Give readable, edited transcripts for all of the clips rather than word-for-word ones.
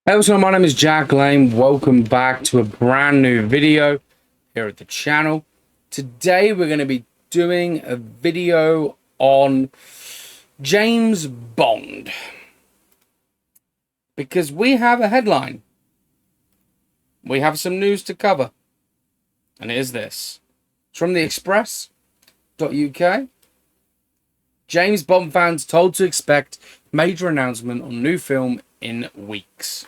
Hey, what's going on? My name is Jack Lane. Welcome back to a brand new video here at the channel. Today we're going to be doing a video on James Bond, because we have a headline. We have some news to cover, and it is this. It's from the Express.uk. James Bond fans told to expect major announcement on new film in weeks.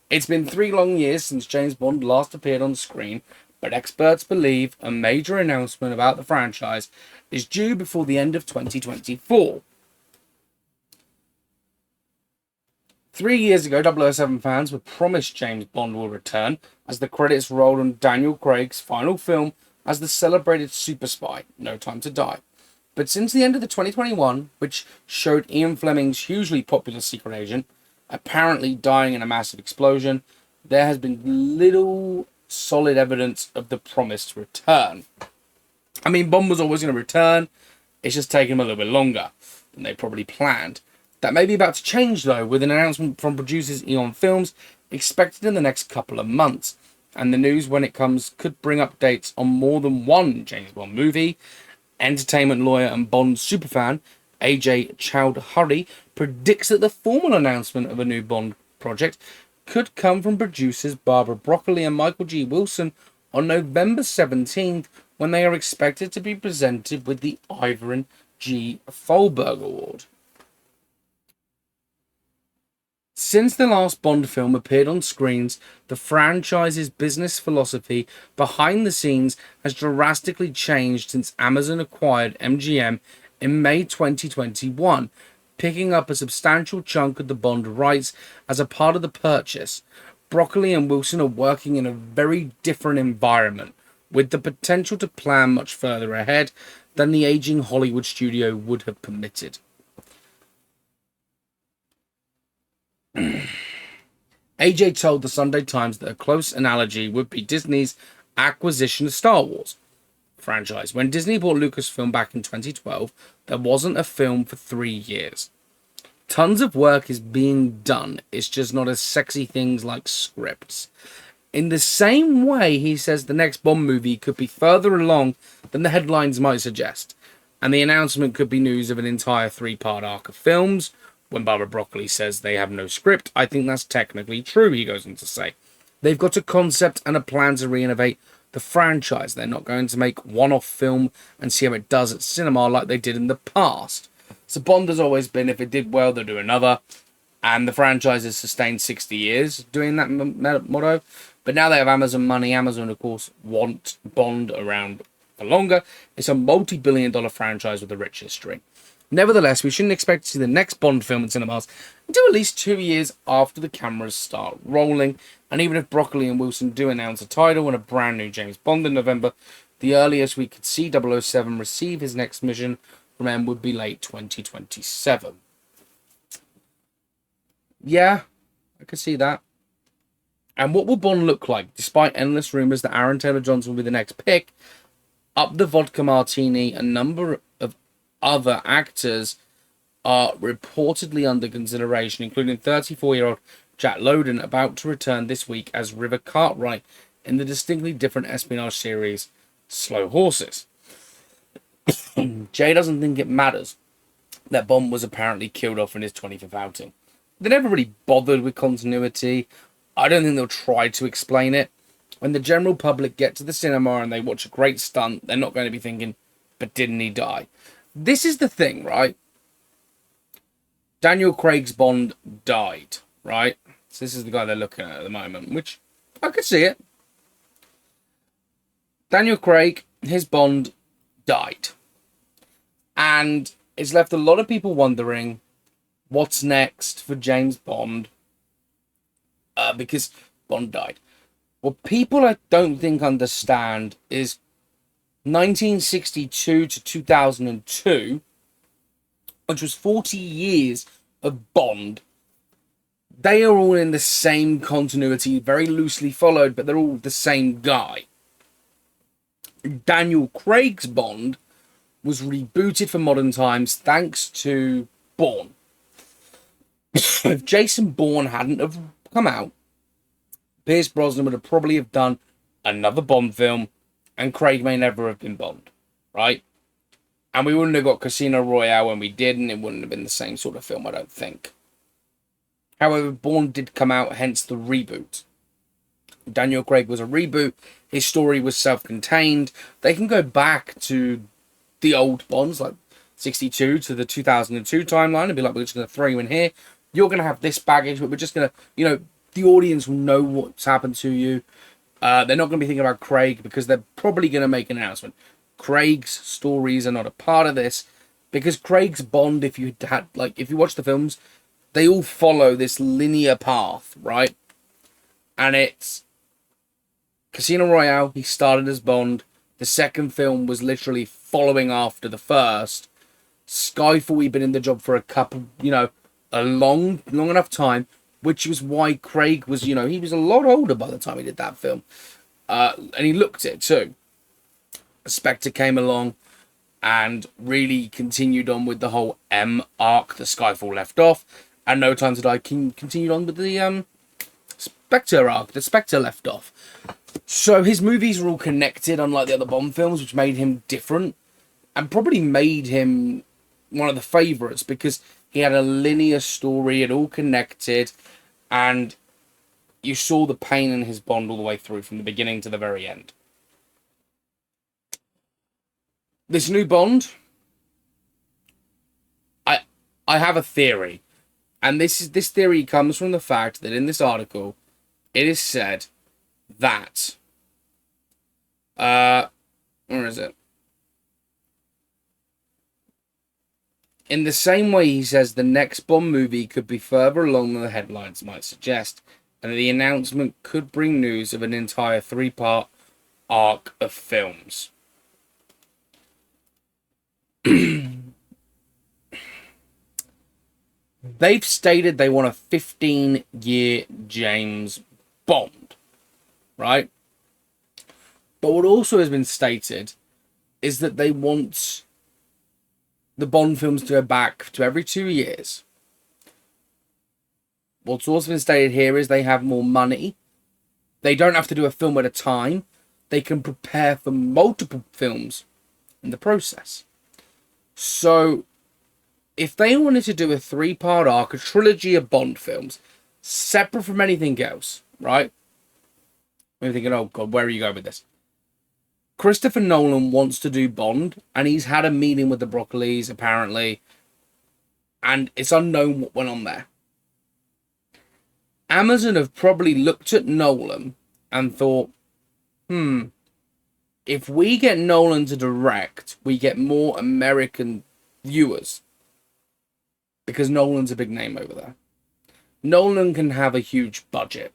It's been 3 long years since James Bond last appeared on screen, but experts believe a major announcement about the franchise is due before the end of 2024. 3 years ago, 007 fans were promised James Bond will return as the credits rolled on Daniel Craig's final film as the celebrated super spy, No Time to Die. But since the end of the 2021, which showed Ian Fleming's hugely popular secret agent apparently dying in a massive explosion, there has been little solid evidence of the promised return. I mean, Bond was always going to return. It's just taken him a little bit longer than they probably planned. That may be about to change, though, with an announcement from producers Eon Films expected in the next couple of months. And the news, when it comes, could bring updates on more than one James Bond movie. Entertainment lawyer and Bond superfan AJ Chowdhury predicts that the formal announcement of a new Bond project could come from producers Barbara Broccoli and Michael G. Wilson on November 17th, when they are expected to be presented with the Ivan G. Thalberg Award. Since the last Bond film appeared on screens, the franchise's business philosophy behind the scenes has drastically changed since Amazon acquired MGM in May 2021, picking up a substantial chunk of the Bond rights as a part of the purchase. Broccoli and Wilson are working in a very different environment, with the potential to plan much further ahead than the aging Hollywood studio would have permitted. AJ told the Sunday Times that a close analogy would be Disney's acquisition of Star Wars franchise. When Disney bought Lucasfilm back in 2012, there wasn't a film for 3 years. Tons of work is being done. It's just not as sexy things like scripts. In the same way, he says the next Bond movie could be further along than the headlines might suggest, and the announcement could be news of an entire 3-part arc of films. When Barbara Broccoli says they have no script, I think that's technically true, he goes on to say. They've got a concept and a plan to reinnovate the franchise. They're not going to make one-off film and see how it does at cinema like they did in the past. So Bond has always been, if it did well, they'll do another. And the franchise has sustained 60 years doing that motto. But now they have Amazon money. Amazon, of course, want Bond around for longer. It's a multi-billion-dollar franchise with a rich history. Nevertheless, we shouldn't expect to see the next Bond film in cinemas until at least 2 years after the cameras start rolling. And even if Broccoli and Wilson do announce a title and a brand new James Bond in November, the earliest we could see 007 receive his next mission from M would be late 2027. Yeah, I could see that. And what will Bond look like? Despite endless rumours that Aaron Taylor-Johnson will be the next pick, Up the Vodka Martini, a number of other actors are reportedly under consideration, including 34-year-old Jack Lowden, about to return this week as River Cartwright in the distinctly different espionage series Slow Horses. Jay doesn't think it matters that Bond was apparently killed off in his 25th outing. They never really bothered with continuity. I don't think they'll try to explain it. When the general public get to the cinema and they watch a great stunt, they're not going to be thinking, but didn't he die? This is the thing, right? Daniel Craig's Bond died, right? So this is the guy they're looking at the moment, which I could see it. Daniel Craig, his Bond died. And it's left a lot of people wondering what's next for James Bond, because Bond died. What people I don't think understand is 1962 to 2002, which was 40 years of Bond. They are all in the same continuity, very loosely followed, but they're all the same guy. Daniel Craig's Bond was rebooted for modern times thanks to Bourne. If Jason Bourne hadn't have come out, Pierce Brosnan would have probably have done another Bond film, and Craig may never have been Bond, right? And we wouldn't have got Casino Royale when we did, and it wouldn't have been the same sort of film, I don't think. However, Bond did come out, hence the reboot. Daniel Craig was a reboot. His story was self-contained. They can go back to the old Bonds, like 62 to the 2002 timeline, and be like, we're just going to throw you in here. You're going to have this baggage, but we're just going to, the audience will know what's happened to you. They're not going to be thinking about Craig because they're probably going to make an announcement. Craig's stories are not a part of this because Craig's Bond, if you watch the films, they all follow this linear path, right? And it's Casino Royale, he started as Bond. The second film was literally following after the first. Skyfall, he'd been in the job for a long enough time, which was why Craig was, he was a lot older by the time he did that film. And he looked it too. Spectre came along and really continued on with the whole M arc that Skyfall left off. And No Time to Die continued on with the Spectre arc that Spectre left off. So his movies were all connected, unlike the other Bond films, which made him different. And probably made him one of the favourites because he had a linear story, it all connected, and you saw the pain in his Bond all the way through, from the beginning to the very end. This new Bond, I have a theory, and this theory comes from the fact that in this article, it is said that, where is it? In the same way, he says the next Bond movie could be further along than the headlines might suggest, and the announcement could bring news of an entire 3-part arc of films. They've stated they want a 15-year James Bond, right? But what also has been stated is that they want the Bond films to go back to every 2 years. What's also been stated here is they have more money. They don't have to do a film at a time. They can prepare for multiple films in the process. So, if they wanted to do a 3-part arc, a trilogy of Bond films, separate from anything else, right? You're thinking, oh God, where are you going with this? Christopher Nolan wants to do Bond, and he's had a meeting with the Broccoli's, apparently, and it's unknown what went on there. Amazon have probably looked at Nolan and thought, if we get Nolan to direct, we get more American viewers. Because Nolan's a big name over there. Nolan can have a huge budget.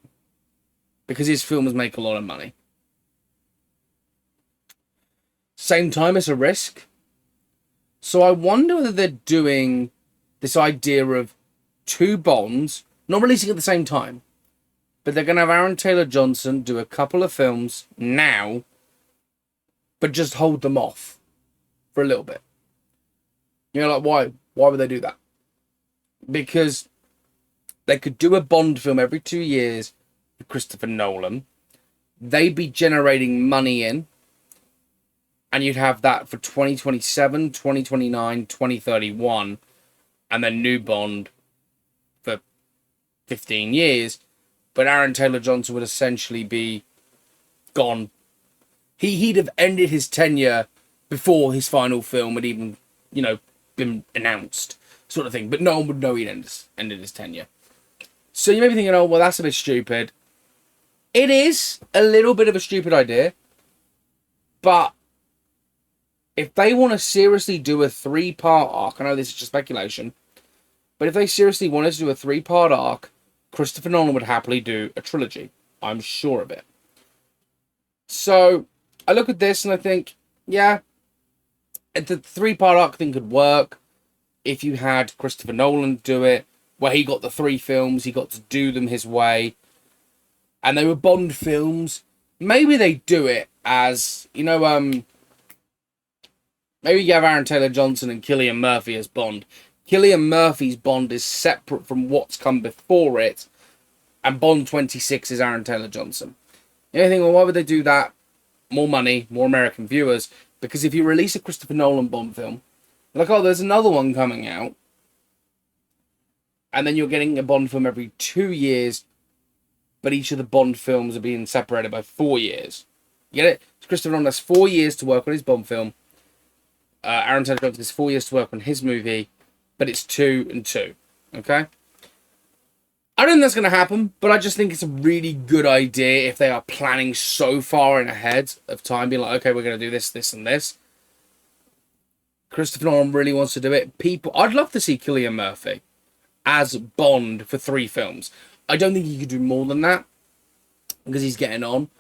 Because his films make a lot of money. Same time, it's a risk. So I wonder whether they're doing this idea of 2 Bonds, not releasing at the same time, but they're going to have Aaron Taylor-Johnson do a couple of films now, but just hold them off for a little bit. Why? Why would they do that? Because they could do a Bond film every 2 years with Christopher Nolan. They'd be generating money in. And you'd have that for 2027, 2029, 2031. And then new Bond for 15 years. But Aaron Taylor-Johnson would essentially be gone. He'd have ended his tenure before his final film had even, been announced, sort of thing. But no one would know he'd ended his tenure. So you may be thinking, oh, well, that's a bit stupid. It is a little bit of a stupid idea. But if they want to seriously do a 3-part arc, I know this is just speculation, but if they seriously wanted to do a 3-part arc, Christopher Nolan would happily do a trilogy. I'm sure of it. So I look at this and I think, yeah, the 3-part arc thing could work if you had Christopher Nolan do it, where he got the 3 films, he got to do them his way, and they were Bond films. Maybe they do it as, maybe you have Aaron Taylor-Johnson and Cillian Murphy as Bond. Cillian Murphy's Bond is separate from what's come before it, and Bond 26 is Aaron Taylor Johnson. You think, well, why would they do that? More money, more American viewers. Because if you release a Christopher Nolan Bond film, like, oh, there's another one coming out, and then you're getting a Bond film every 2 years, but each of the Bond films are being separated by 4 years. You get it? So Christopher Nolan has 4 years to work on his Bond film. Aaron Taylor Johnson has 4 years to work on his movie, but it's 2 and 2. Okay? I don't think that's going to happen, but I just think it's a really good idea if they are planning so far in ahead of time, being like, okay, we're going to do this, this, and this. Christopher Nolan really wants to do it. I'd love to see Cillian Murphy as Bond for 3 films. I don't think he could do more than that because he's getting on,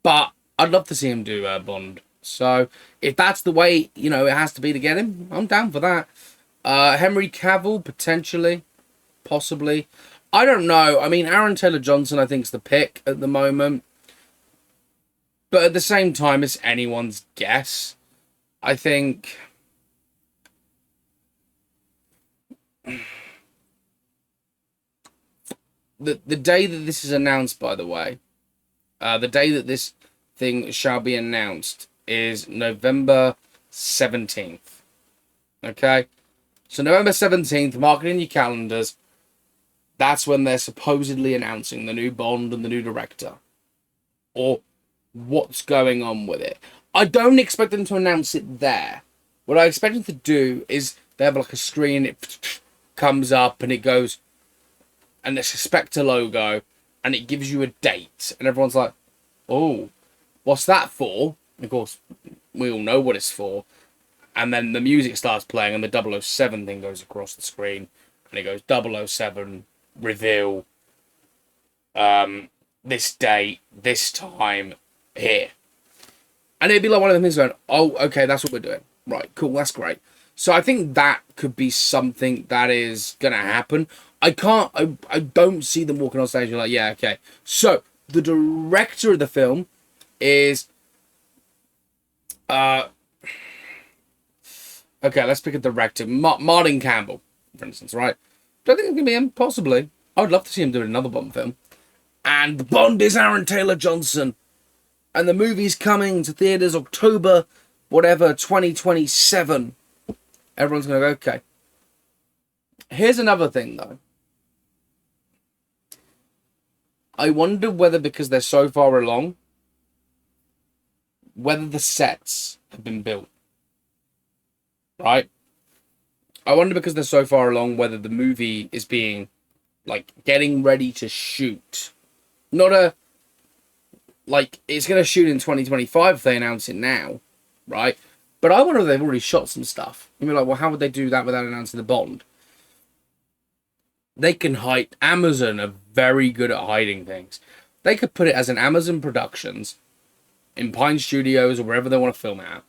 but I'd love to see him do Bond. So if that's the way, it has to be to get him, I'm down for that. Henry Cavill, potentially, possibly. I don't know. I mean, Aaron Taylor Johnson, I think, is the pick at the moment. But at the same time, it's anyone's guess. I think... The day that this is announced, by the way, the day that this thing shall be announced is November 17th. Okay? So November 17th, mark it in your calendars. That's when they're supposedly announcing the new Bond and the new director. Or what's going on with it. I don't expect them to announce it there. What I expect them to do is they have like a screen, it comes up and it goes, and it's a Spectre logo, and it gives you a date. And everyone's like, oh, what's that for? And of course, we all know what it's for. And then the music starts playing and the 007 thing goes across the screen. And it goes 007, reveal, this date, this time, here. And it'd be like one of them things going, oh, okay, that's what we're doing. Right, cool, that's great. So I think that could be something that is going to happen. I don't see them walking on stage and like, yeah, okay. So the director of the film is, okay, let's pick a director. Martin Campbell, for instance, right? Don't think it's going to be him, possibly. I would love to see him doing another Bond film. And the Bond is Aaron Taylor Johnson. And the movie's coming to theaters October, 2027. Everyone's going to go, okay. Here's another thing, though. I wonder whether, because they're so far along, whether the sets have been built. Right? I wonder, because they're so far along, whether the movie is being, like, getting ready to shoot. Not it's going to shoot in 2025 if they announce it now. Right? But I wonder if they've already shot some stuff. You'd be like, well, how would they do that without announcing the Bond? They can hide. Amazon are very good at hiding things. They could put it as an Amazon Productions in Pine Studios or wherever they want to film it at.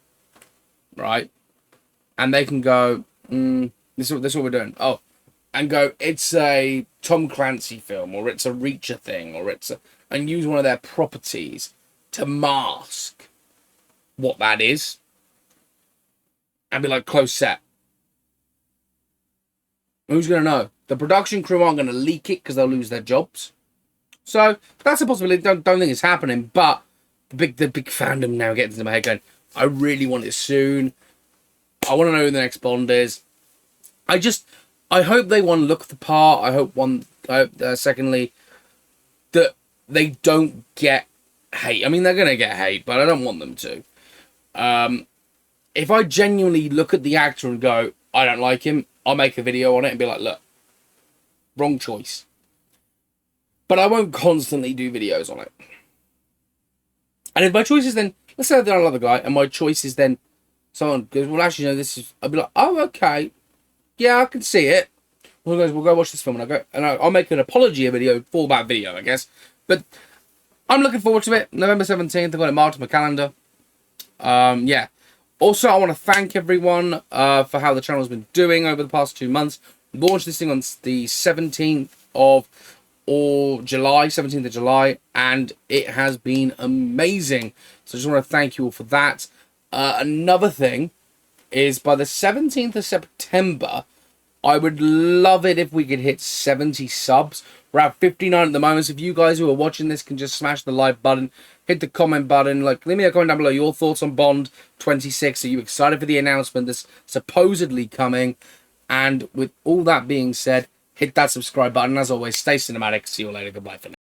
Right? And they can go, this is what we're doing. Oh, and go, it's a Tom Clancy film, or it's a Reacher thing, or and use one of their properties to mask what that is. And be like, close set. Who's going to know? The production crew aren't going to leak it because they'll lose their jobs. So that's a possibility. Don't think it's happening. But the big fandom now gets into my head going, I really want it soon. I want to know who the next Bond is. I hope they, one, look the part. I hope, secondly, that they don't get hate. I mean, they're going to get hate, but I don't want them to. If I genuinely look at the actor and go, I don't like him, I'll make a video on it and be like, look, wrong choice. But I won't constantly do videos on it. And if my choice is then, let's say I don't like the guy, and my choice is then, someone goes, well, actually, no, this is, I'll be like, oh, okay. Yeah, I can see it. We'll go watch this film, and I'll make an apology video for that video, I guess. But I'm looking forward to it. November 17th, I've got it marked on my calendar. Yeah. Also, I want to thank everyone for how the channel's been doing over the past 2 months. We launched this thing on the 17th of July, and it has been amazing. So I just want to thank you all for that. Another thing is, by the 17th of September, I would love it if we could hit 70 subs. We're at 59 at the moment. So if you guys who are watching this can just smash the like button, hit the comment button, like leave me a comment down below your thoughts on Bond 26. Are you excited for the announcement that's supposedly coming? And with all that being said, hit that subscribe button. As always, stay cinematic. See you later. Goodbye for now.